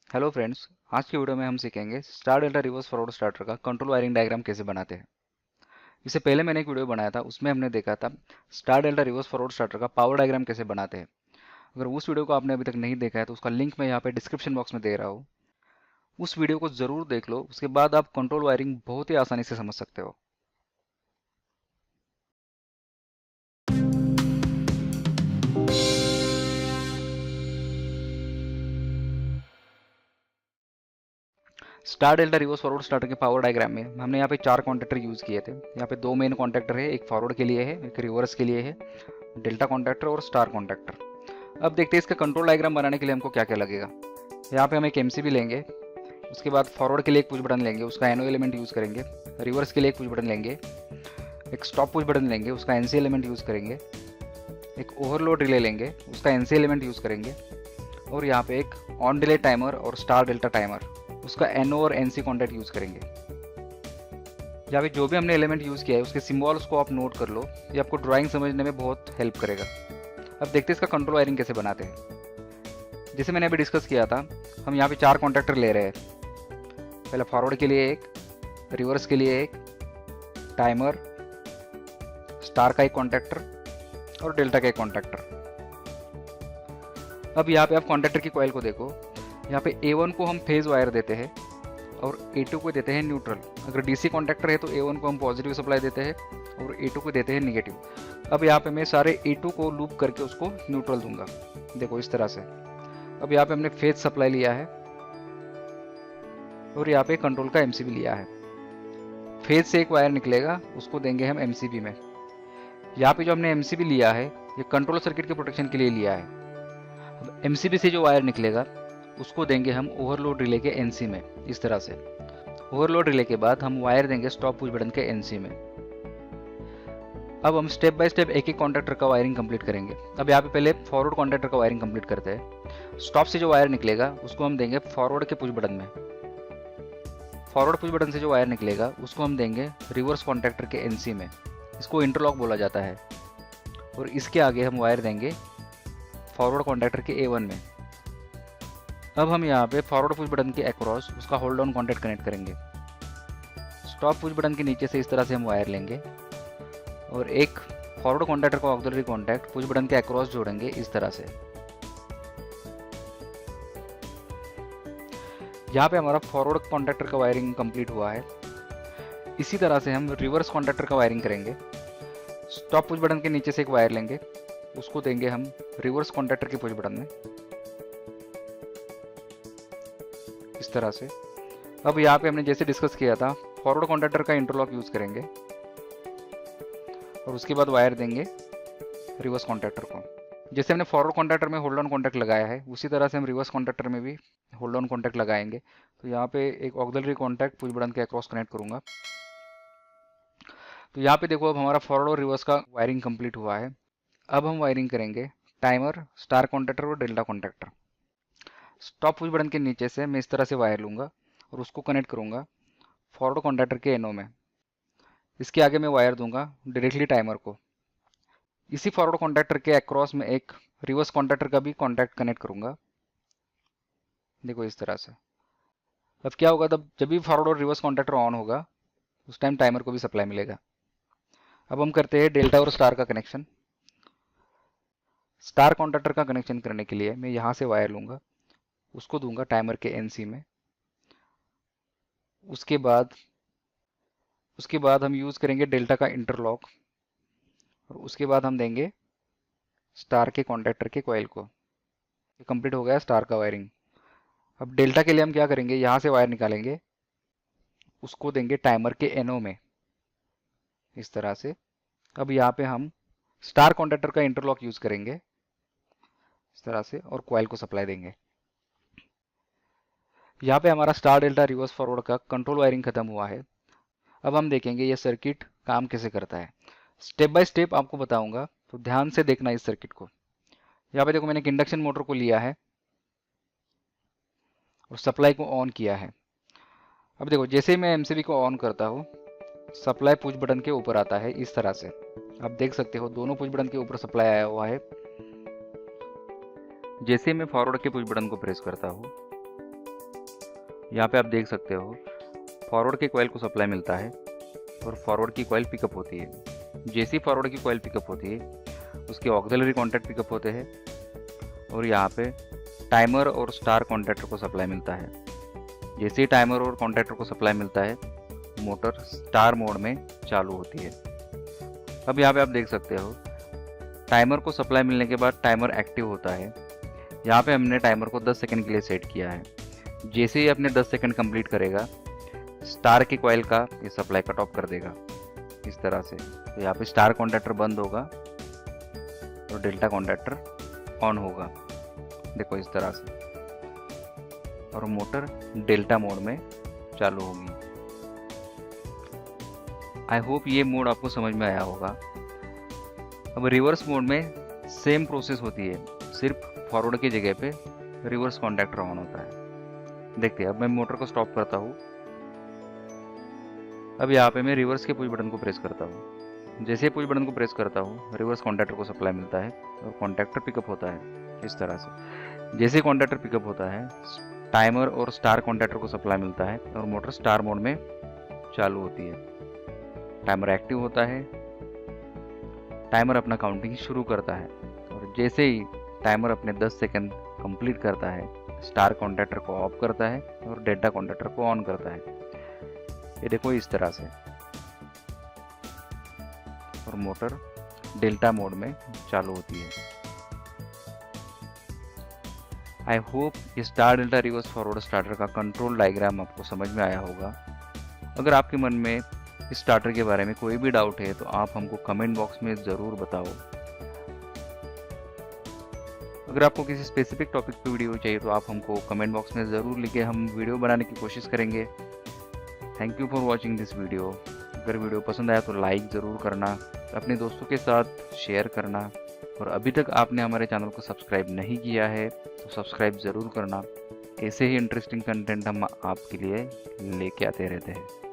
Hello friends, आज की video में हम सीखेंगे star delta reverse forward starter का कंट्रोल वायरिंग डायग्राम कैसे बनाते हैं। इससे पहले मैंने एक वीडियो बनाया था, उसमें हमने देखा था star delta reverse forward starter का पावर डायग्राम कैसे बनाते हैं। अगर उस वीडियो को आपने अभी तक नहीं देखा है तो उसका लिंक मैं यहाँ पे डिस्क्रिप्शन बॉक्स में दे रहा हूँ। उस वीडियो को ज़रूर देख लो, उसके बाद आप कंट्रोल वायरिंग बहुत ही आसानी से समझ सकते हो। Star delta reverse forward starter के पावर डायग्राम में हमने यहाँ पे 4 कॉन्टैक्टर यूज़ किए थे। यहाँ पे 2 मेन कॉन्टैक्टर है, एक फॉरवर्ड के लिए है, एक रिवर्स के लिए है, डेल्टा कॉन्टैक्टर और स्टार कॉन्टैक्टर। अब देखते हैं इसका कंट्रोल डायग्राम बनाने के लिए हमको क्या क्या लगेगा। यहाँ पे हम एक एमसीबी लेंगे, उसके बाद फॉरवर्ड के लिए एक पुश बटन लेंगे, उसका एनओ एलिमेंट यूज़ करेंगे। रिवर्स के लिए एक पुश बटन लेंगे, एक स्टॉप पुश बटन लेंगे, उसका एनसी एलिमेंट यूज़ करेंगे। एक ओवरलोड रिले लेंगे, उसका एनसी एलिमेंट यूज़ करेंगे। और यहाँ पे एक ऑन डिले टाइमर और स्टार डेल्टा टाइमर, उसका एनओ और एनसी कॉन्टैक्ट यूज़ करेंगे। यहाँ पे जो भी हमने एलिमेंट यूज़ किया है उसके सिम्बॉल्स को आप नोट कर लो, ये आपको ड्राइंग समझने में बहुत हेल्प करेगा। अब देखते हैं इसका कंट्रोल वायरिंग कैसे बनाते हैं। जैसे मैंने अभी डिस्कस किया था, हम यहाँ पे 4 कॉन्टैक्टर ले रहे हैं। पहले फॉरवर्ड के लिए एक, रिवर्स के लिए एक, टाइमर, स्टार का एक कॉन्टैक्टर और डेल्टा का एक कॉन्टैक्टर। अब यहाँ पे आप कॉन्टैक्टर की कॉइल को देखो, यहाँ पे A1 को हम फेज वायर देते हैं और A2 को देते हैं न्यूट्रल। अगर डीसी कॉन्टैक्टर है तो A1 को हम पॉजिटिव सप्लाई देते हैं और A2 को देते हैं नेगेटिव। अब यहाँ पे मैं सारे A2 को लूप करके उसको न्यूट्रल दूंगा, देखो इस तरह से। अब यहाँ पे हमने फेज सप्लाई लिया है और यहाँ पे कंट्रोल का एमसीबी लिया है। फेज से एक वायर निकलेगा, उसको देंगे हम एमसीबी में। यहाँ पे जो हमने एमसीबी लिया है ये कंट्रोल सर्किट के प्रोटेक्शन के लिए लिया है। अब एमसीबी से जो वायर निकलेगा उसको देंगे हम ओवरलोड रिले के एनसी में, इस तरह से। ओवरलोड रिले के बाद हम वायर देंगे स्टॉप पुश बटन के एनसी में। अब हम स्टेप बाय स्टेप एक एक कॉन्टैक्टर का वायरिंग कंप्लीट करेंगे। अब यहाँ पे पहले फॉरवर्ड कॉन्टैक्टर का वायरिंग कंप्लीट करते हैं। स्टॉप से जो वायर निकलेगा उसको हम देंगे फॉरवर्ड के पुश बटन में। फॉरवर्ड पुश बटन से जो वायर निकलेगा उसको हम देंगे रिवर्स कॉन्टैक्टर के एनसी में, इसको इंटरलॉक बोला जाता है। और इसके आगे हम वायर देंगे फॉरवर्ड कॉन्टैक्टर के A1 में। अब हम यहाँ पे फॉरवर्ड पुश बटन के अक्रॉस उसका होल्ड ऑन कॉन्टैक्ट कनेक्ट करेंगे। स्टॉप पुश बटन के नीचे से इस तरह से हम वायर लेंगे और एक फॉरवर्ड कॉन्टैक्टर का ऑक्सिलरी कॉन्टैक्ट पुश बटन के अक्रॉस जोड़ेंगे, इस तरह से। यहाँ पे हमारा फॉरवर्ड कॉन्टैक्टर का वायरिंग कंप्लीट हुआ है। इसी तरह से हम रिवर्स कॉन्टैक्टर का वायरिंग करेंगे। स्टॉप पुश बटन के नीचे से एक वायर लेंगे, उसको देंगे हम रिवर्स कॉन्टैक्टर के पुश बटन में, इस तरह से। अब यहाँ पे हमने जैसे डिस्कस किया था, फॉरवर्ड कॉन्टैक्टर का इंटरलॉक यूज करेंगे और उसके बाद वायर देंगे रिवर्स कॉन्टैक्टर को। जैसे हमने फॉरवर्ड कॉन्टैक्टर में होल्ड ऑन कॉन्टैक्ट लगाया है उसी तरह से हम रिवर्स कॉन्टैक्टर में भी होल्ड ऑन कॉन्टैक्ट लगाएंगे। तो यहाँ पे एक ऑक्सिलरी कॉन्टैक्ट पुश बटन के अक्रॉस कनेक्ट करूंगा। तो यहाँ पे देखो, अब हमारा फॉरवर्ड और रिवर्स का वायरिंग कंप्लीट हुआ है। अब हम वायरिंग करेंगे टाइमर, स्टार कॉन्टैक्टर और delta contactor. Stop push button के नीचे से मैं इस तरह से वायर लूंगा और उसको कनेक्ट करूंगा फॉरवर्ड कॉन्टैक्टर के एनओ में। इसके आगे मैं वायर दूंगा डायरेक्टली टाइमर को। इसी फॉरवर्ड कॉन्टैक्टर के अक्रॉस में एक रिवर्स कॉन्टैक्टर का भी कॉन्टैक्ट कनेक्ट करूंगा, देखो इस तरह से। अब क्या होगा, तब जब भी फॉरवर्ड और रिवर्स कॉन्टैक्टर ऑन होगा उस टाइम टाइमर को भी सप्लाई मिलेगा। अब हम करते हैं डेल्टा और स्टार का कनेक्शन। स्टार कॉन्टैक्टर का कनेक्शन करने के लिए मैं यहाँ से वायर लूंगा, उसको दूंगा टाइमर के एनसी में। उसके बाद हम यूज़ करेंगे डेल्टा का इंटरलॉक और उसके बाद हम देंगे स्टार के कॉन्टैक्टर के कॉइल को। ये कंप्लीट हो गया स्टार का वायरिंग। अब डेल्टा के लिए हम क्या करेंगे, यहाँ से वायर निकालेंगे, उसको देंगे टाइमर के एनओ में, इस तरह से। अब यहाँ पे हम स्टार कॉन्टैक्टर का इंटरलॉक यूज़ करेंगे, इस तरह से, और कॉइल को सप्लाई देंगे। यहाँ पे हमारा स्टार डेल्टा रिवर्स फॉरवर्ड का कंट्रोल वायरिंग खत्म हुआ है। अब हम देखेंगे ये सर्किट काम कैसे करता है। स्टेप बाय स्टेप आपको बताऊंगा, तो ध्यान से देखना इस सर्किट को। यहाँ पे देखो, मैंने एक इंडक्शन मोटर को लिया है और सप्लाई को ऑन किया है। अब देखो, जैसे ही मैं एमसीबी को ऑन करता हूँ सप्लाई पुश बटन के ऊपर आता है, इस तरह से। आप देख सकते हो दोनों पुश बटन के ऊपर सप्लाई आया हुआ है। जैसे मैं फॉरवर्ड के पुश बटन को प्रेस करता हूँ यहाँ पे आप देख सकते हो फॉरवर्ड के कॉइल को सप्लाई मिलता है और फॉरवर्ड की कॉइल पिकअप होती है। जैसे ही फॉरवर्ड की कॉइल पिकअप होती है उसके ऑक्सिलरी कॉन्टैक्ट पिकअप होते हैं और यहाँ पे टाइमर और स्टार कॉन्टैक्टर को सप्लाई मिलता है। जैसे ही टाइमर और कॉन्टैक्टर को सप्लाई मिलता है मोटर स्टार मोड में चालू होती है। अब यहाँ पे आप देख सकते हो टाइमर को सप्लाई मिलने के बाद टाइमर एक्टिव होता है। यहाँ पे हमने टाइमर को 10 सेकंड के लिए सेट किया है। जैसे ही अपने 10 सेकंड कंप्लीट करेगा स्टार की कॉइल का ये सप्लाई कट ऑफ कर देगा इस तरह से। तो यहाँ पे स्टार कॉन्टैक्टर बंद होगा और डेल्टा कॉन्टैक्टर ऑन होगा, देखो इस तरह से, और मोटर डेल्टा मोड में चालू होगी। आई होप ये मोड आपको समझ में आया होगा। अब रिवर्स मोड में सेम प्रोसेस होती है, सिर्फ फॉरवर्ड की जगह पे रिवर्स कॉन्टैक्टर ऑन होता है। देखते हैं, अब मैं मोटर को स्टॉप करता हूँ। अब यहाँ पे मैं रिवर्स के पुश बटन को प्रेस करता हूँ। जैसे ही पुश बटन को प्रेस करता हूँ रिवर्स कॉन्टैक्टर को सप्लाई मिलता है और कॉन्टैक्टर पिकअप होता है इस तरह से। जैसे ही कॉन्टैक्टर पिकअप होता है टाइमर और स्टार कॉन्टैक्टर को सप्लाई मिलता है और मोटर स्टार मोड में चालू होती है। टाइमर एक्टिव होता है, टाइमर अपना काउंटिंग शुरू करता है और जैसे ही टाइमर अपने 10 सेकंड कंप्लीट करता है स्टार कॉन्टैक्टर को ऑफ करता है और डेल्टा कॉन्टैक्टर को ऑन करता है। ये देखो इस तरह से, और मोटर डेल्टा मोड में चालू होती है। आई होप ये star delta reverse forward starter का कंट्रोल डायग्राम आपको समझ में आया होगा। अगर आपके मन में इस स्टार्टर के बारे में कोई भी डाउट है तो आप हमको कमेंट बॉक्स में ज़रूर बताओ। अगर आपको किसी स्पेसिफिक टॉपिक पे वीडियो चाहिए तो आप हमको कमेंट बॉक्स में ज़रूर लिखें, हम वीडियो बनाने की कोशिश करेंगे। Thank you for watching this video. अगर वीडियो पसंद आया तो लाइक ज़रूर करना, अपने दोस्तों के साथ शेयर करना, और अभी तक आपने हमारे चैनल को सब्सक्राइब नहीं किया है तो सब्सक्राइब ज़रूर करना। ऐसे ही इंटरेस्टिंग कंटेंट हम आपके लिए लेके आते रहते हैं।